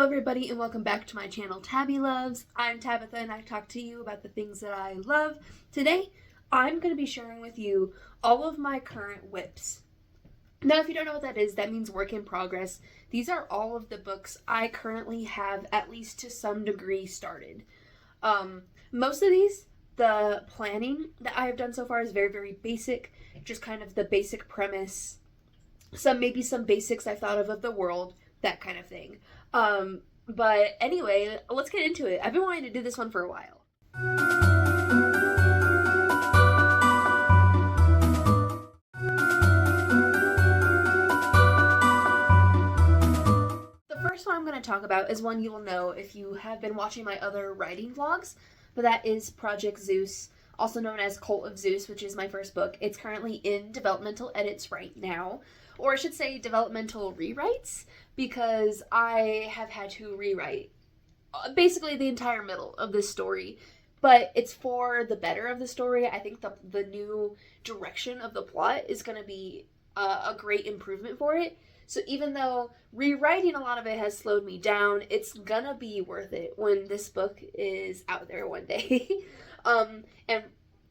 Hello everybody and welcome back to my channel Tabby Loves. I'm Tabitha and I talk to you about the things that I love. Today I'm going to be sharing with you all of my current whips. Now if you don't know what that is, that means work in progress. These are all of the books I currently have at least to some degree started. Most of these, the planning that I have done so far is very basic, just kind of the basic premise, maybe some basics I've thought of the world, that kind of thing. But anyway, let's get into it. I've been wanting to do this one for a while. The first one I'm going to talk about is one you will know if you have been watching my other writing vlogs, but that is Project Zeus, also known as Cult of Zeus, which is my first book. It's currently in developmental edits right now, or I should say developmental rewrites, because I have had to rewrite basically the entire middle of this story, but it's for the better of the story. I think the new direction of the plot is going to be a great improvement for it. So even though rewriting a lot of it has slowed me down, it's gonna be worth it when this book is out there one day. And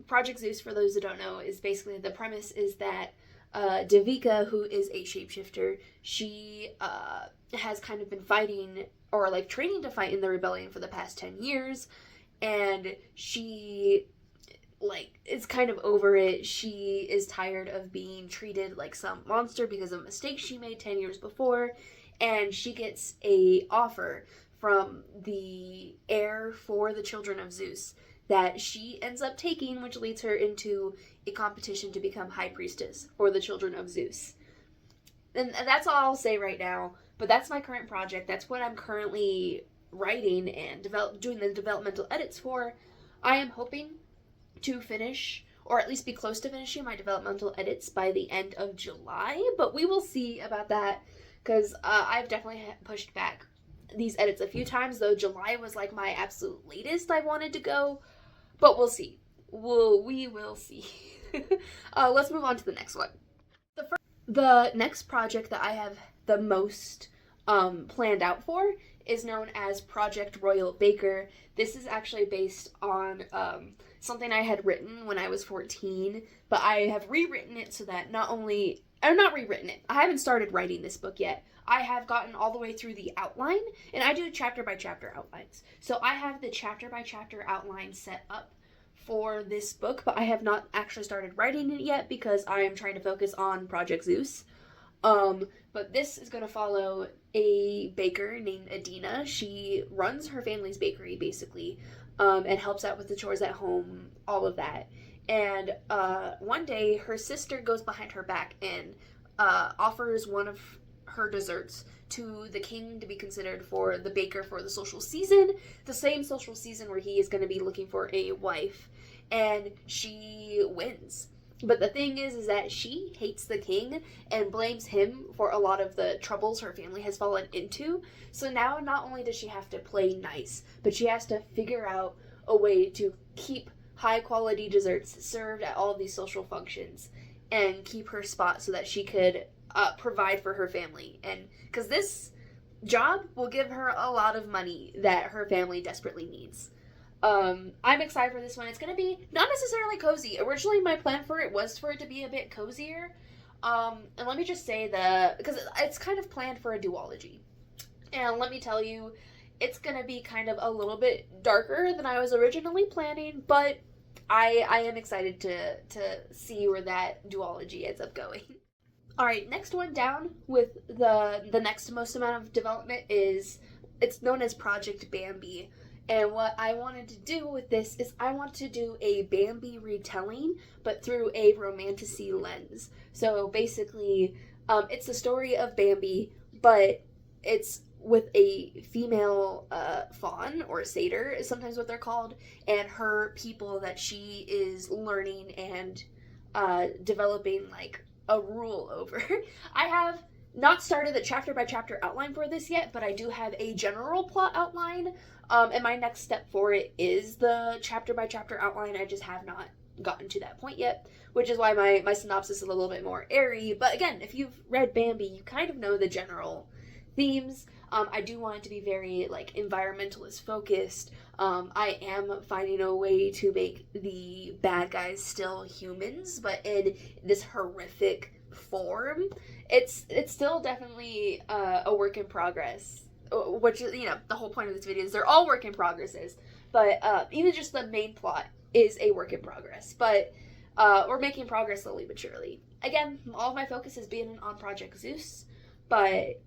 Project Zeus, for those that don't know, is basically, the premise is that Devika, who is a shapeshifter, she has kind of been fighting, or like training to fight in the rebellion for the past 10 years, and she is kind of over it. She is tired of being treated like some monster because of a mistake she made 10 years before, and she gets a offer from the heir for the children of Zeus that she ends up taking, which leads her into a competition to become high priestess for the children of Zeus. And that's all I'll say right now, but that's my current project. That's what I'm currently writing and doing the developmental edits for. I am hoping to finish, or at least be close to finishing, my developmental edits by the end of July, but we will see about that, because I've definitely pushed back these edits a few times, though July was like my absolute latest I wanted to go, but we'll see. We will see. Let's move on to the next one. The next project that I have the most planned out for is known as Project Royal Baker. This is actually based on something I had written when I was 14, but I have rewritten it so that not rewritten it. I haven't started writing this book yet. I have gotten all the way through the outline, and I do chapter by chapter outlines. So I have the chapter by chapter outline set up for this book, but I have not actually started writing it yet because I am trying to focus on Project Zeus. But this is going to follow a baker named Adina. She runs her family's bakery, basically, and helps out with the chores at home, all of that. And one day, her sister goes behind her back and offers one of her desserts to the king to be considered for the baker for the social season, the same social season where he is going to be looking for a wife, and she wins. But the thing is that she hates the king and blames him for a lot of the troubles her family has fallen into. So now not only does she have to play nice, but she has to figure out a way to keep high quality desserts served at all of these social functions and keep her spot so that she could provide for her family. And because this job will give her a lot of money that her family desperately needs. I'm excited for this one. It's going to be not necessarily cozy. Originally, my plan for it was for it to be a bit cozier. And let me just say because it's kind of planned for a duology. And let me tell you, it's going to be kind of a little bit darker than I was originally planning, but I am excited to see where that duology ends up going. Alright, next one down with the next most amount of development it's known as Project Bambi. And what I wanted to do with this is I want to do a Bambi retelling, but through a romantasy lens. So basically, it's the story of Bambi, but it's with a female faun, or satyr is sometimes what they're called, and her people that she is learning and developing like a rule over. I have not started the chapter by chapter outline for this yet, but I do have a general plot outline, and my next step for it is the chapter by chapter outline. I just have not gotten to that point yet, which is why my synopsis is a little bit more airy. But again, if you've read Bambi, you kind of know the general themes. I do want it to be very, like, environmentalist focused. I am finding a way to make the bad guys still humans, but in this horrific form. It's still definitely a work in progress, which, you know, the whole point of this video is they're all work in progresses, but even just the main plot is a work in progress, but we're making progress slowly but surely. Again, all of my focus is being on Project Zeus, but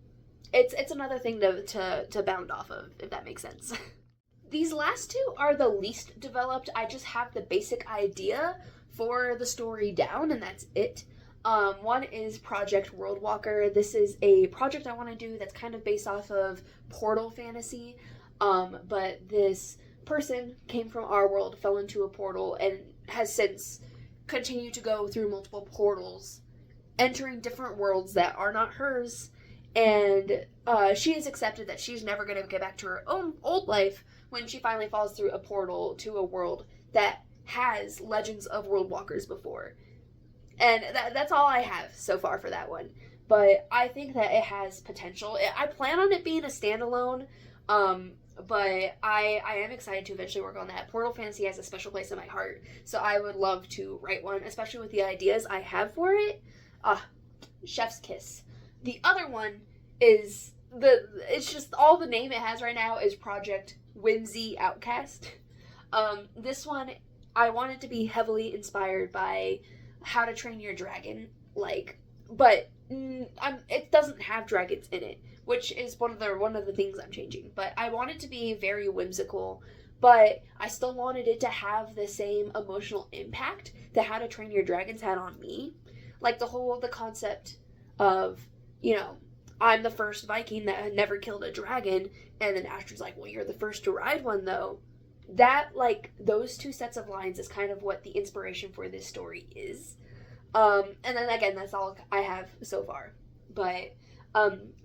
it's another thing to bound off of, if that makes sense. These last two are the least developed. I just have the basic idea for the story down, and that's it. One is Project Worldwalker. This is a project I want to do that's kind of based off of Portal fantasy, but this person came from our world, fell into a portal, and has since continued to go through multiple portals, entering different worlds that are not hers, and she has accepted that she's never going to get back to her own old life when she finally falls through a portal to a world that has legends of Worldwalkers before. And that's all I have so far for that one. But I think that it has potential. I plan on it being a standalone, but I am excited to eventually work on that. Portal Fantasy has a special place in my heart, so I would love to write one, especially with the ideas I have for it. Chef's kiss. The other one is it's just all the name it has right now is Project Whimsy Outcast. This one, I want it to be heavily inspired by How to Train Your Dragon, but it doesn't have dragons in it, which is one of the things I'm changing. But I want it to be very whimsical, but I still wanted it to have the same emotional impact that How to Train Your Dragons had on me. Like the concept of, you know, I'm the first Viking that had never killed a dragon, and then Astrid's like, well, you're the first to ride one, though. That, those two sets of lines is kind of what the inspiration for this story is. And then, again, that's all I have so far. But,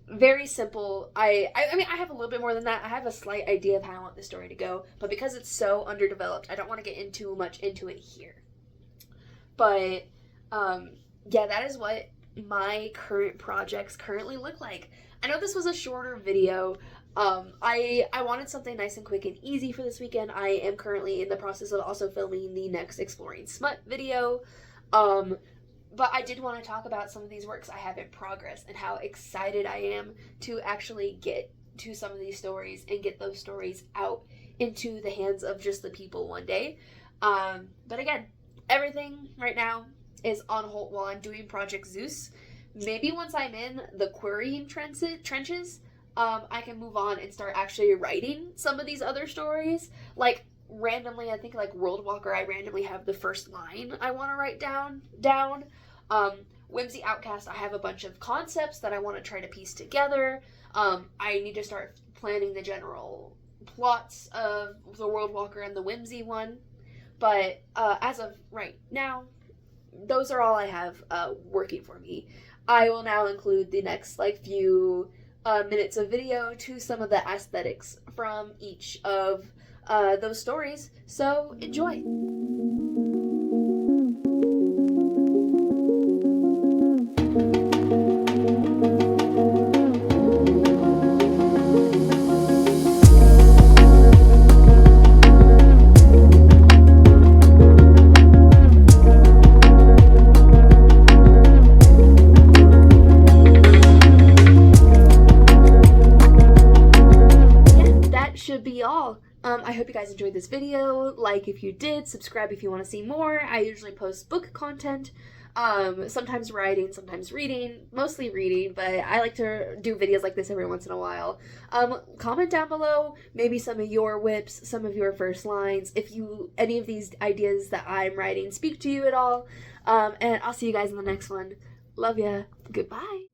very simple. I mean, I have a little bit more than that. I have a slight idea of how I want this story to go, but because it's so underdeveloped, I don't want to get too much into it here. But, yeah, that is what my current projects currently look like. I know this was a shorter video. I wanted something nice and quick and easy for this weekend. I am currently in the process of also filming the next Exploring Smut video. But I did want to talk about some of these works I have in progress and how excited I am to actually get to some of these stories and get those stories out into the hands of just the people one day. But again, everything right now is on hold while I'm doing Project Zeus. Maybe once I'm in the quarrying trenches, I can move on and start actually writing some of these other stories. Randomly, I think Worldwalker, I randomly have the first line I want to write down. Whimsy Outcast, I have a bunch of concepts that I want to try to piece together. I need to start planning the general plots of the Worldwalker and the Whimsy one. But as of right now, those are all I have working for me. I will now include the next few minutes of video to some of the aesthetics from each of those stories. So enjoy. Should be all. I hope you guys enjoyed this video. Like if you did, subscribe if you want to see more. I usually post book content, sometimes writing, sometimes reading, mostly reading, but I like to do videos like this every once in a while. Comment down below maybe some of your whips, some of your first lines, if any of these ideas that I'm writing speak to you at all, and I'll see you guys in the next one. Love ya. Goodbye.